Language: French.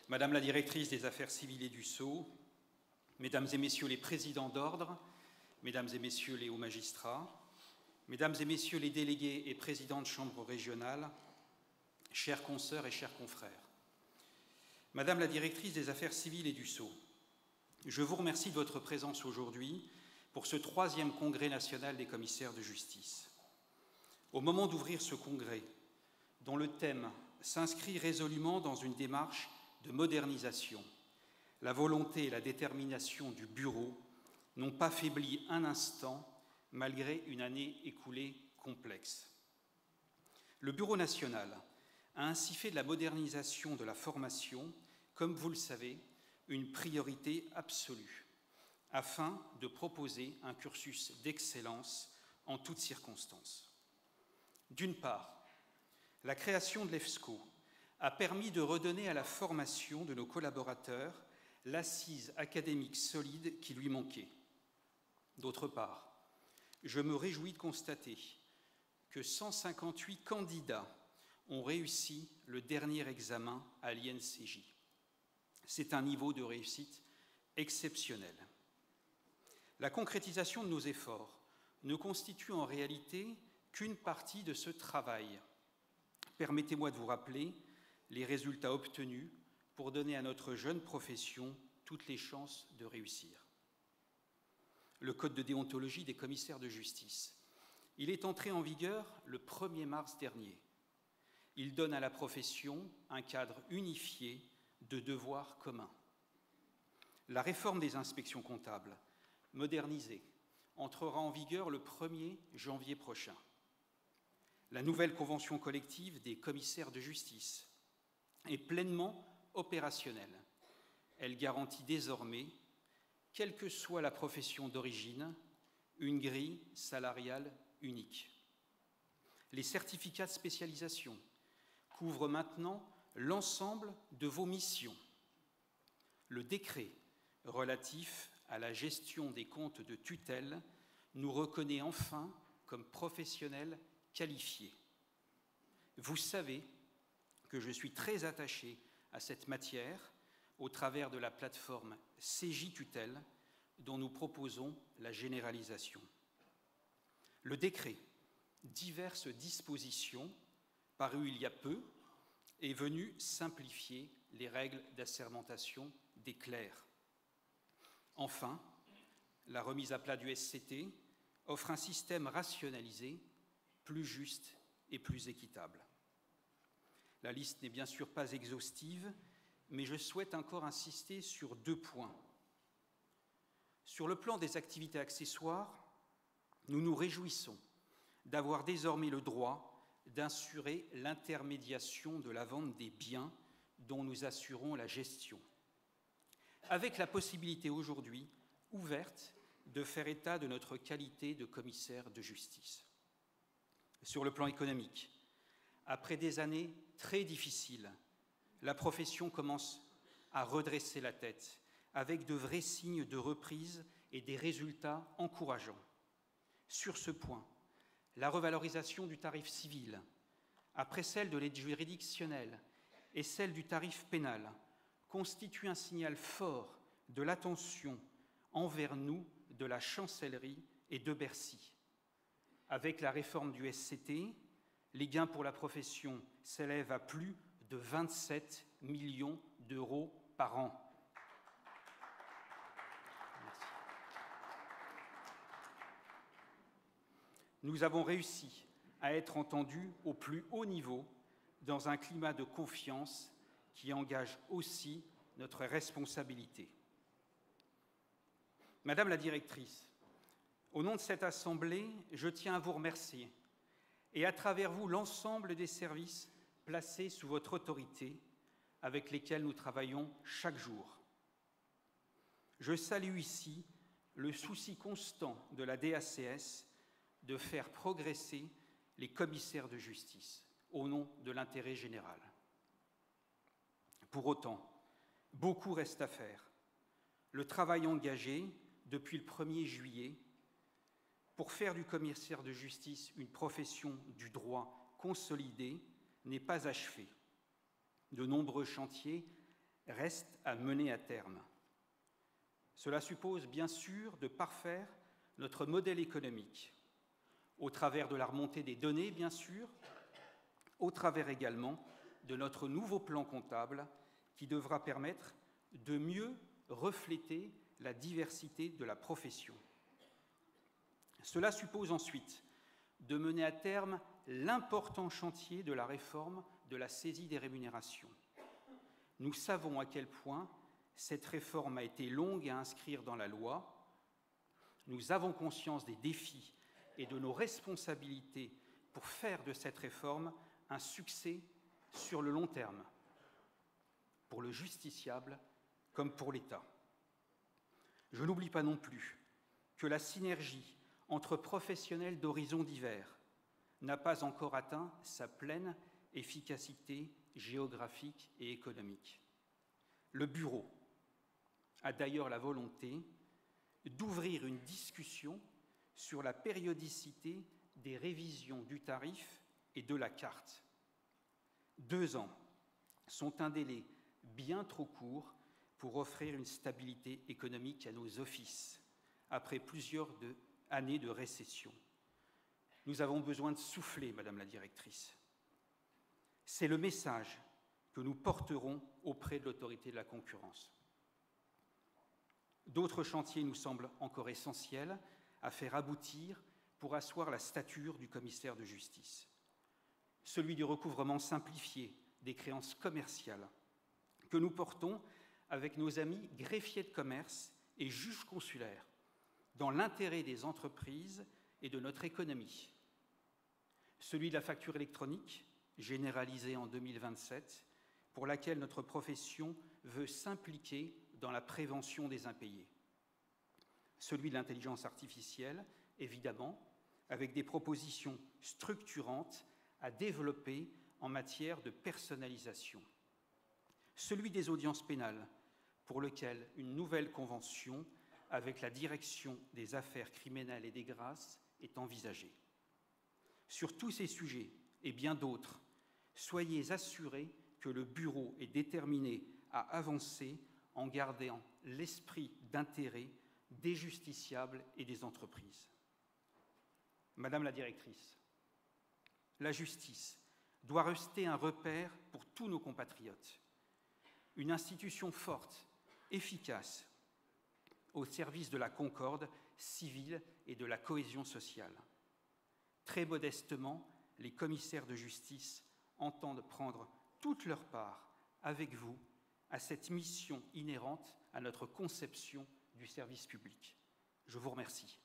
Madame la directrice des affaires civiles et du Sceau, Mesdames et Messieurs les présidents d'ordre, Mesdames et Messieurs les hauts magistrats, Mesdames et Messieurs les délégués et présidents de chambres régionales, chères consoeurs et chers confrères, Madame la directrice des affaires civiles et du Sceau, je vous remercie de votre présence aujourd'hui pour ce 3e congrès national des commissaires de justice. Au moment d'ouvrir ce congrès, dont le thème s'inscrit résolument dans une démarche de modernisation, la volonté et la détermination du Bureau n'ont pas faibli un instant malgré une année écoulée complexe. Le Bureau national a ainsi fait de la modernisation de la formation, comme vous le savez, une priorité absolue, afin de proposer un cursus d'excellence en toutes circonstances. D'une part, la création de l'EFSCO a permis de redonner à la formation de nos collaborateurs l'assise académique solide qui lui manquait. D'autre part, je me réjouis de constater que 158 candidats ont réussi le dernier examen à l'INCJ. C'est un niveau de réussite exceptionnel. La concrétisation de nos efforts ne constitue en réalité qu'une partie de ce travail. Permettez-moi de vous rappeler les résultats obtenus pour donner à notre jeune profession toutes les chances de réussir. Le Code de déontologie des commissaires de justice. Il est entré en vigueur le 1er mars dernier. Il donne à la profession un cadre unifié de devoirs communs. La réforme des inspections comptables, modernisée, entrera en vigueur le 1er janvier prochain. La nouvelle convention collective des commissaires de justice est pleinement opérationnelle. Elle garantit désormais, quelle que soit la profession d'origine, une grille salariale unique. Les certificats de spécialisation couvrent maintenant l'ensemble de vos missions. Le décret relatif à la gestion des comptes de tutelle nous reconnaît enfin comme professionnels qualifiés. Vous savez que je suis très attaché à cette matière au travers de la plateforme CJ Tutelle dont nous proposons la généralisation. Le décret, diverses dispositions parues il y a peu, est venu simplifier les règles d'assermentation des clercs. Enfin, la remise à plat du SCT offre un système rationalisé, plus juste et plus équitable. La liste n'est bien sûr pas exhaustive, mais je souhaite encore insister sur 2 points. Sur le plan des activités accessoires, nous nous réjouissons d'avoir désormais le droit d'assurer l'intermédiation de la vente des biens dont nous assurons la gestion, avec la possibilité aujourd'hui ouverte de faire état de notre qualité de commissaire de justice. Sur le plan économique, après des années très difficiles, la profession commence à redresser la tête avec de vrais signes de reprise et des résultats encourageants. Sur ce point, la revalorisation du tarif civil, après celle de l'aide juridictionnelle et celle du tarif pénal, constitue un signal fort de l'attention envers nous de la Chancellerie et de Bercy. Avec la réforme du SCT, les gains pour la profession s'élèvent à plus de 27 millions d'euros par an. Merci. Nous avons réussi à être entendus au plus haut niveau dans un climat de confiance qui engage aussi notre responsabilité. Madame la directrice, au nom de cette Assemblée, je tiens à vous remercier et à travers vous l'ensemble des services placés sous votre autorité avec lesquels nous travaillons chaque jour. Je salue ici le souci constant de la DACS de faire progresser les commissaires de justice au nom de l'intérêt général. Pour autant, beaucoup reste à faire. Le travail engagé depuis le 1er juillet pour faire du commissaire de justice une profession du droit consolidée n'est pas achevé. De nombreux chantiers reste à mener à terme. Cela suppose bien sûr de parfaire notre modèle économique, au travers de la remontée des données, bien sûr, au travers également de notre nouveau plan comptable qui devra permettre de mieux refléter la diversité de la profession. Cela suppose ensuite de mener à terme l'important chantier de la réforme de la saisie des rémunérations. Nous savons à quel point cette réforme a été longue à inscrire dans la loi. Nous avons conscience des défis et de nos responsabilités pour faire de cette réforme un succès sur le long terme, pour le justiciable comme pour l'État. Je n'oublie pas non plus que la synergie entre professionnels d'horizons divers n'a pas encore atteint sa pleine efficacité géographique et économique. Le Bureau a d'ailleurs la volonté d'ouvrir une discussion sur la périodicité des révisions du tarif et de la carte. 2 ans sont un délai bien trop court pour offrir une stabilité économique à nos offices, après plusieurs années de récession. Nous avons besoin de souffler, Madame la Directrice. C'est le message que nous porterons auprès de l'autorité de la concurrence. D'autres chantiers nous semblent encore essentiels à faire aboutir pour asseoir la stature du commissaire de justice. Celui du recouvrement simplifié des créances commerciales que nous portons avec nos amis greffiers de commerce et juges consulaires dans l'intérêt des entreprises et de notre économie. Celui de la facture électronique, généralisée en 2027, pour laquelle notre profession veut s'impliquer dans la prévention des impayés. Celui de l'intelligence artificielle, évidemment, avec des propositions structurantes à développer en matière de personnalisation. Celui des audiences pénales, pour lequel une nouvelle convention avec la direction des affaires criminelles et des grâces est envisagée. Sur tous ces sujets et bien d'autres, soyez assurés que le Bureau est déterminé à avancer en gardant l'esprit d'intérêt des justiciables et des entreprises. Madame la Directrice, la justice doit rester un repère pour tous nos compatriotes, une institution forte, efficace, au service de la concorde civile et de la cohésion sociale. Très modestement, les commissaires de justice entendent prendre toute leur part avec vous à cette mission inhérente à notre conception du service public. Je vous remercie.